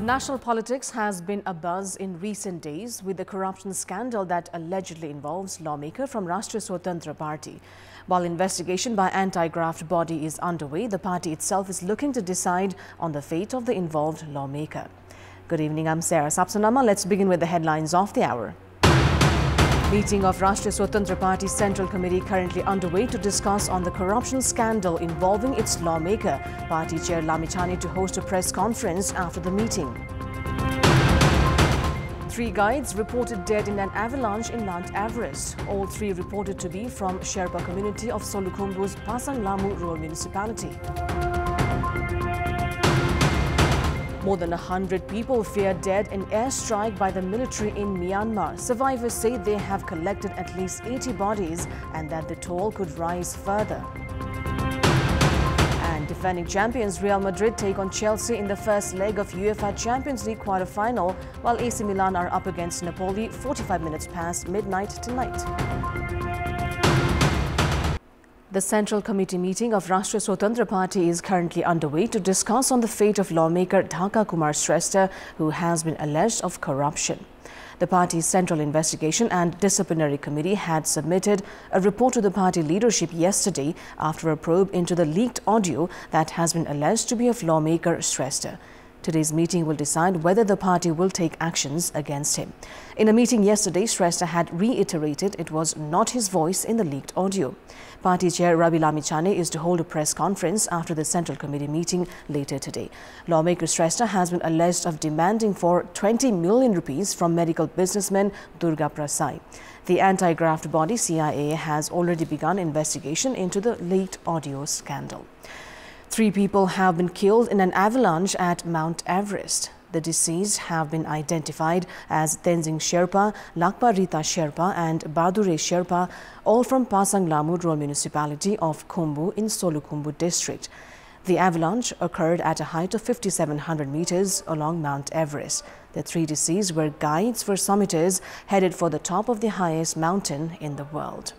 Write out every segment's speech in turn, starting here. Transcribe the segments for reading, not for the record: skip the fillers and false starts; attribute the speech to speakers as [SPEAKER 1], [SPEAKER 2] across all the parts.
[SPEAKER 1] National politics has been abuzz in recent days with the corruption scandal that allegedly involves lawmaker from Rashtriya Swatantra Party. While investigation by anti-graft body is underway, the party itself is looking to decide on the fate of the involved lawmaker. Good evening, I'm Sarah Sapsanama. Let's begin with the headlines of the hour. Meeting of Rashtriya Swatantra Party Central Committee currently underway to discuss on the corruption scandal involving its lawmaker. Party Chair Lamichhane to host a press conference after the meeting. 3 guides reported dead in an avalanche in Mount Everest. All 3 reported to be from Sherpa community of Solukhumbu's Pasanglamu rural municipality. More than 100 people fear dead in airstrike by the military in Myanmar. Survivors say they have collected at least 80 bodies and that the toll could rise further. And defending champions Real Madrid take on Chelsea in the first leg of UEFA Champions League quarter-final, while AC Milan are up against Napoli 45 minutes past midnight tonight. The Central Committee meeting of Rashtriya Swatantra Party is currently underway to discuss on the fate of lawmaker Dhaka Kumar Shrestha, who has been alleged of corruption. The party's Central Investigation and Disciplinary Committee had submitted a report to the party leadership yesterday after a probe into the leaked audio that has been alleged to be of lawmaker Shrestha. Today's meeting will decide whether the party will take actions against him. In a meeting yesterday, Shrestha had reiterated it was not his voice in the leaked audio. Party Chair Ravi Lamichhane is to hold a press conference after the Central Committee meeting later today. Lawmaker Shrestha has been alleged of demanding for 20 million rupees from medical businessman Durga Prasad. The anti-graft body CIA has already begun investigation into the leaked audio scandal. 3 people have been killed in an avalanche at Mount Everest. The deceased have been identified as Tenzing Sherpa, Lakpa Rita Sherpa and Badure Sherpa, all from Pasanglamu rural municipality of Khumbu in Solukhumbu district. The avalanche occurred at a height of 5,700 meters along Mount Everest. The 3 deceased were guides for summiters headed for the top of the highest mountain in the world.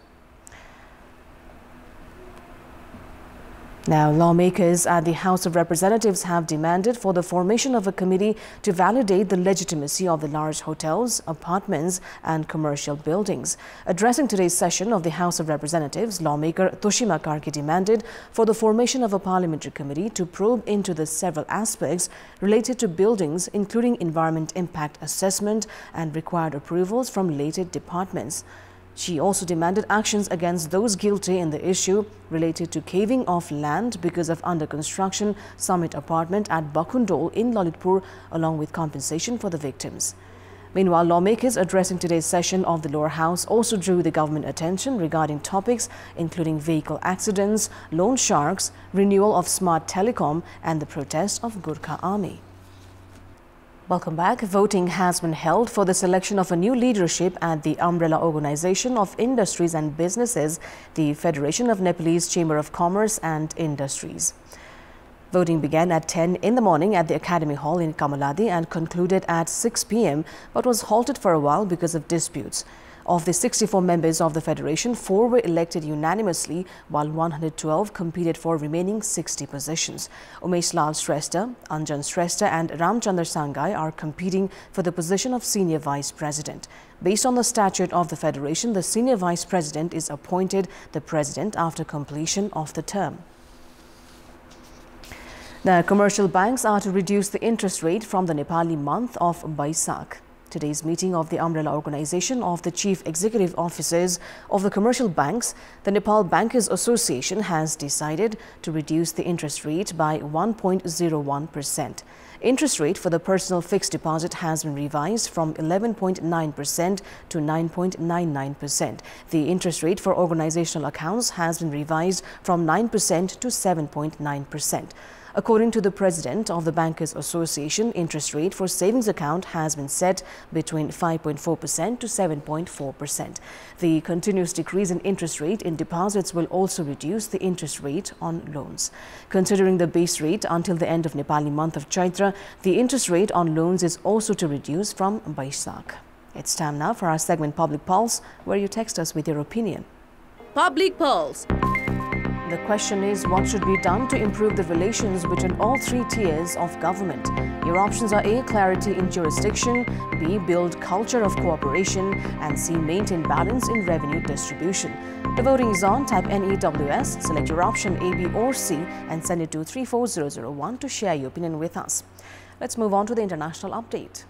[SPEAKER 1] Now, lawmakers at the House of Representatives have demanded for the formation of a committee to validate the legitimacy of the large hotels, apartments and commercial buildings. Addressing today's session of the House of Representatives, lawmaker Toshima Karki demanded for the formation of a parliamentary committee to probe into the several aspects related to buildings, including environment impact assessment and required approvals from related departments. She also demanded actions against those guilty in the issue related to caving off land because of under-construction summit apartment at Bakundol in Lalitpur, along with compensation for the victims. Meanwhile, lawmakers addressing today's session of the lower house also drew the government attention regarding topics including vehicle accidents, loan sharks, renewal of smart telecom and the protest of Gurkha Army. Welcome back. Voting has been held for the selection of a new leadership at the umbrella organization of industries and businesses, the Federation of Nepalese Chamber of Commerce and Industries. Voting began at 10 in the morning at the Academy Hall in Kamaladi and concluded at 6 p.m. but was halted for a while because of disputes. Of the 64 members of the Federation, 4 were elected unanimously, while 112 competed for remaining 60 positions. Umesh Lal Shrestha, Anjan Shrestha and Ramchandra Sangai are competing for the position of Senior Vice President. Based on the statute of the Federation, the Senior Vice President is appointed the President after completion of the term. The commercial banks are to reduce the interest rate from the Nepali month of Baisakh. Today's meeting of the umbrella organization of the chief executive officers of the commercial banks, the Nepal Bankers Association has decided to reduce the interest rate by 1.01%. Interest rate for the personal fixed deposit has been revised from 11.9% to 9.99%. The interest rate for organizational accounts has been revised from 9% to 7.9%. According to the president of the Bankers Association, interest rate for savings account has been set between 5.4% to 7.4%. The continuous decrease in interest rate in deposits will also reduce the interest rate on loans. Considering the base rate until the end of Nepali month of Chaitra, the interest rate on loans is also to reduce from Baisakh. It's time now for our segment Public Pulse, where you text us with your opinion.
[SPEAKER 2] Public Pulse.
[SPEAKER 1] The question is, what should be done to improve the relations between all three tiers of government? Your options are A. Clarity in jurisdiction, B. Build culture of cooperation, and C. Maintain balance in revenue distribution. The voting is on. Type NEWS, select your option A, B or C and send it to 34001 to share your opinion with us. Let's move on to the international update.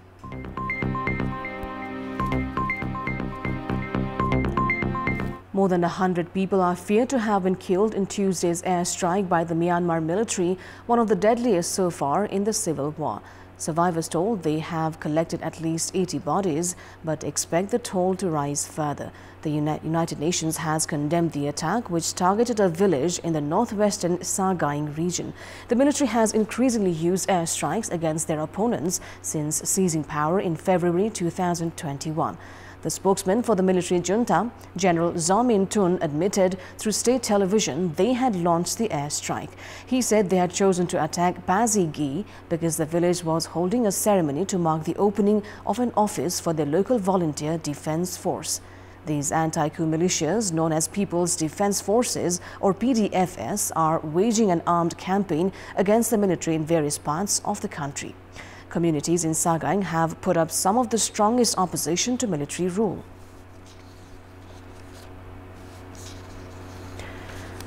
[SPEAKER 1] More than 100 people are feared to have been killed in Tuesday's airstrike by the Myanmar military, one of the deadliest so far in the civil war. Survivors told they have collected at least 80 bodies, but expect the toll to rise further. The United Nations has condemned the attack, which targeted a village in the northwestern Sagaing region. The military has increasingly used airstrikes against their opponents since seizing power in February 2021. The spokesman for the military junta, General Zamin Tun, admitted through state television they had launched the airstrike. He said they had chosen to attack Bazigi because the village was holding a ceremony to mark the opening of an office for their local volunteer defense force. These anti-coup militias, known as People's Defense Forces or PDFS, are waging an armed campaign against the military in various parts of the country. Communities in Sagaing have put up some of the strongest opposition to military rule.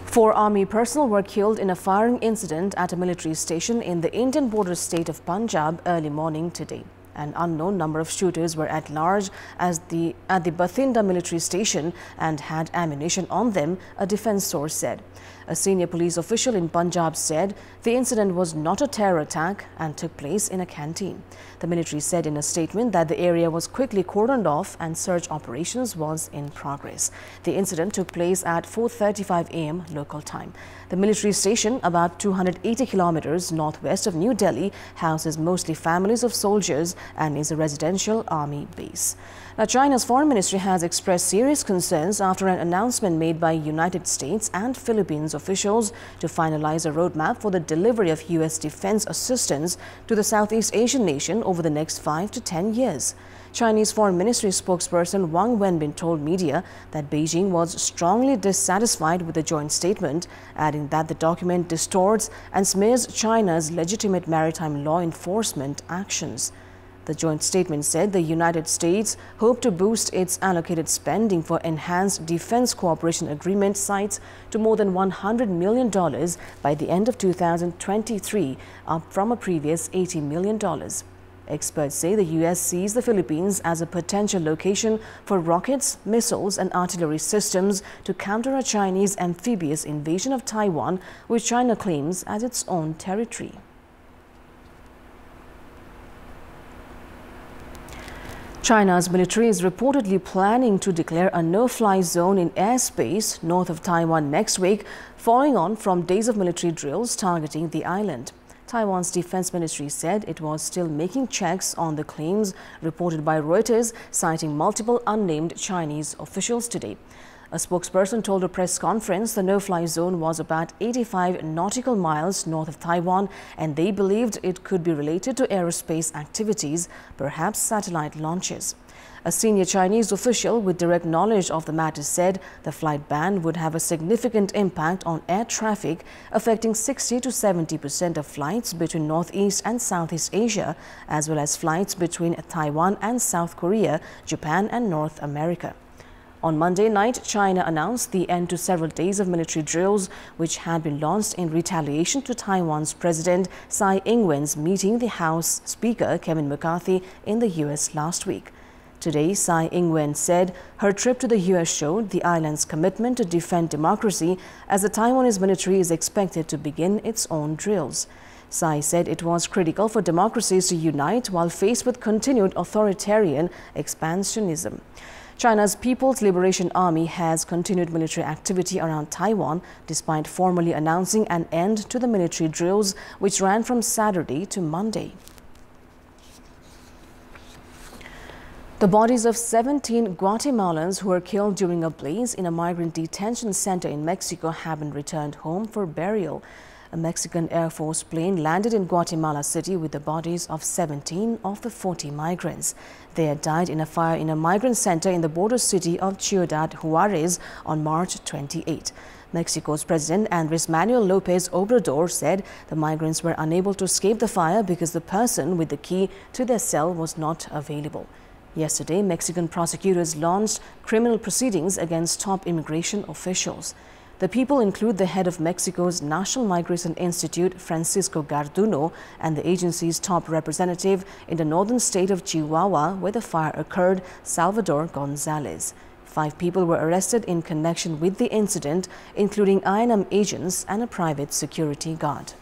[SPEAKER 1] 4 army personnel were killed in a firing incident at a military station in the Indian border state of Punjab early morning today. An unknown number of shooters were at large at the Bathinda military station and had ammunition on them, a defense source said. A senior police official in Punjab said the incident was not a terror attack and took place in a canteen. The military said in a statement that the area was quickly cordoned off and search operations was in progress. The incident took place at 4:35 a.m. local time. The military station, about 280 kilometers northwest of New Delhi, houses mostly families of soldiers and is a residential army base. Now, China's foreign ministry has expressed serious concerns after an announcement made by United States and Philippines officials to finalize a roadmap for the delivery of U.S. defense assistance to the Southeast Asian nation over the next 5 to 10 years. Chinese Foreign Ministry spokesperson Wang Wenbin told media that Beijing was strongly dissatisfied with the joint statement, adding that the document distorts and smears China's legitimate maritime law enforcement actions. The joint statement said the United States hoped to boost its allocated spending for enhanced defense cooperation agreement sites to more than $100 million by the end of 2023, up from a previous $80 million. Experts say the U.S. sees the Philippines as a potential location for rockets, missiles and artillery systems to counter a Chinese amphibious invasion of Taiwan, which China claims as its own territory. China's military is reportedly planning to declare a no-fly zone in airspace north of Taiwan next week, following on from days of military drills targeting the island. Taiwan's defense ministry said it was still making checks on the claims reported by Reuters, citing multiple unnamed Chinese officials today. A spokesperson told a press conference the no-fly zone was about 85 nautical miles north of Taiwan, and they believed it could be related to aerospace activities, perhaps satellite launches. A senior Chinese official with direct knowledge of the matter said the flight ban would have a significant impact on air traffic, affecting 60 to 70% of flights between Northeast and Southeast Asia, as well as flights between Taiwan and South Korea, Japan and North America. On Monday night, China announced the end to several days of military drills, which had been launched in retaliation to Taiwan's President Tsai Ing-wen's meeting the House Speaker Kevin McCarthy in the U.S. last week. Today, Tsai Ing-wen said her trip to the U.S. showed the island's commitment to defend democracy, as the Taiwanese military is expected to begin its own drills. Tsai said it was critical for democracies to unite while faced with continued authoritarian expansionism. China's People's Liberation Army has continued military activity around Taiwan despite formally announcing an end to the military drills, which ran from Saturday to Monday. The bodies of 17 Guatemalans who were killed during a blaze in a migrant detention center in Mexico have been returned home for burial. A Mexican Air Force plane landed in Guatemala City with the bodies of 17 of the 40 migrants. They had died in a fire in a migrant center in the border city of Ciudad Juarez on March 28. Mexico's President Andrés Manuel López Obrador said the migrants were unable to escape the fire because the person with the key to their cell was not available. Yesterday, Mexican prosecutors launched criminal proceedings against top immigration officials. The people include the head of Mexico's National Migration Institute, Francisco Garduno, and the agency's top representative in the northern state of Chihuahua, where the fire occurred, Salvador Gonzalez. 5 people were arrested in connection with the incident, including I&M agents and a private security guard.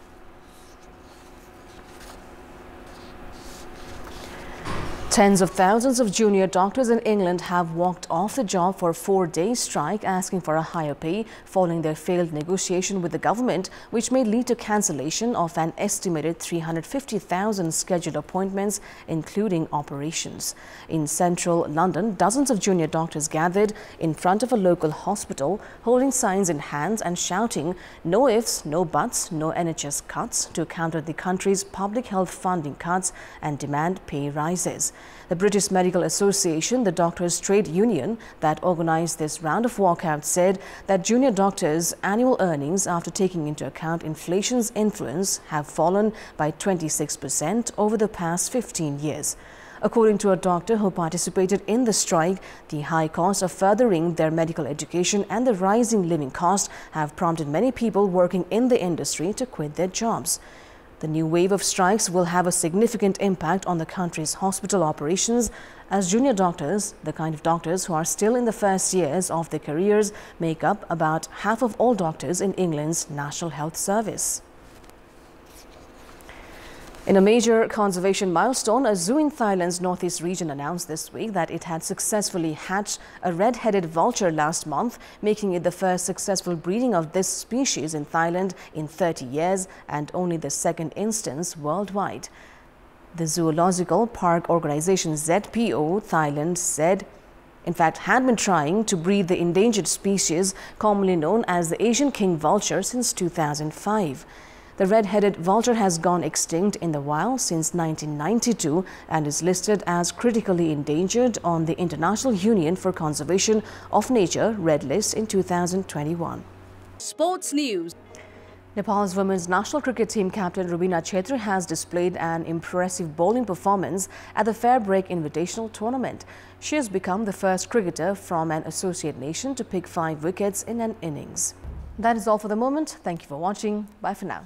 [SPEAKER 1] Tens of thousands of junior doctors in England have walked off the job for a 4-day strike, asking for a higher pay following their failed negotiation with the government, which may lead to cancellation of an estimated 350,000 scheduled appointments, including operations. In central London, dozens of junior doctors gathered in front of a local hospital, holding signs in hands and shouting, "No ifs, no buts, no NHS cuts," to counter the country's public health funding cuts and demand pay rises. The British Medical Association, the doctors' trade union that organized this round of walkouts, said that junior doctors' annual earnings, after taking into account inflation's influence, have fallen by 26% over the past 15 years. According to a doctor who participated in the strike, the high cost of furthering their medical education and the rising living costs have prompted many people working in the industry to quit their jobs. The new wave of strikes will have a significant impact on the country's hospital operations, as junior doctors, the kind of doctors who are still in the first years of their careers, make up about half of all doctors in England's National Health Service. In a major conservation milestone, a zoo in Thailand's northeast region announced this week that it had successfully hatched a red-headed vulture last month, making it the first successful breeding of this species in Thailand in 30 years and only the second instance worldwide. The Zoological Park Organization ZPO Thailand said, in fact, had been trying to breed the endangered species commonly known as the Asian king vulture since 2005. The red-headed vulture has gone extinct in the wild since 1992 and is listed as critically endangered on the International Union for Conservation of Nature Red List in 2021.
[SPEAKER 2] Sports news.
[SPEAKER 1] Nepal's women's national cricket team captain Rubina Chhetri has displayed an impressive bowling performance at the Fair Break Invitational Tournament. She has become the first cricketer from an associate nation to pick 5 wickets in an innings. That is all for the moment. Thank you for watching. Bye for now.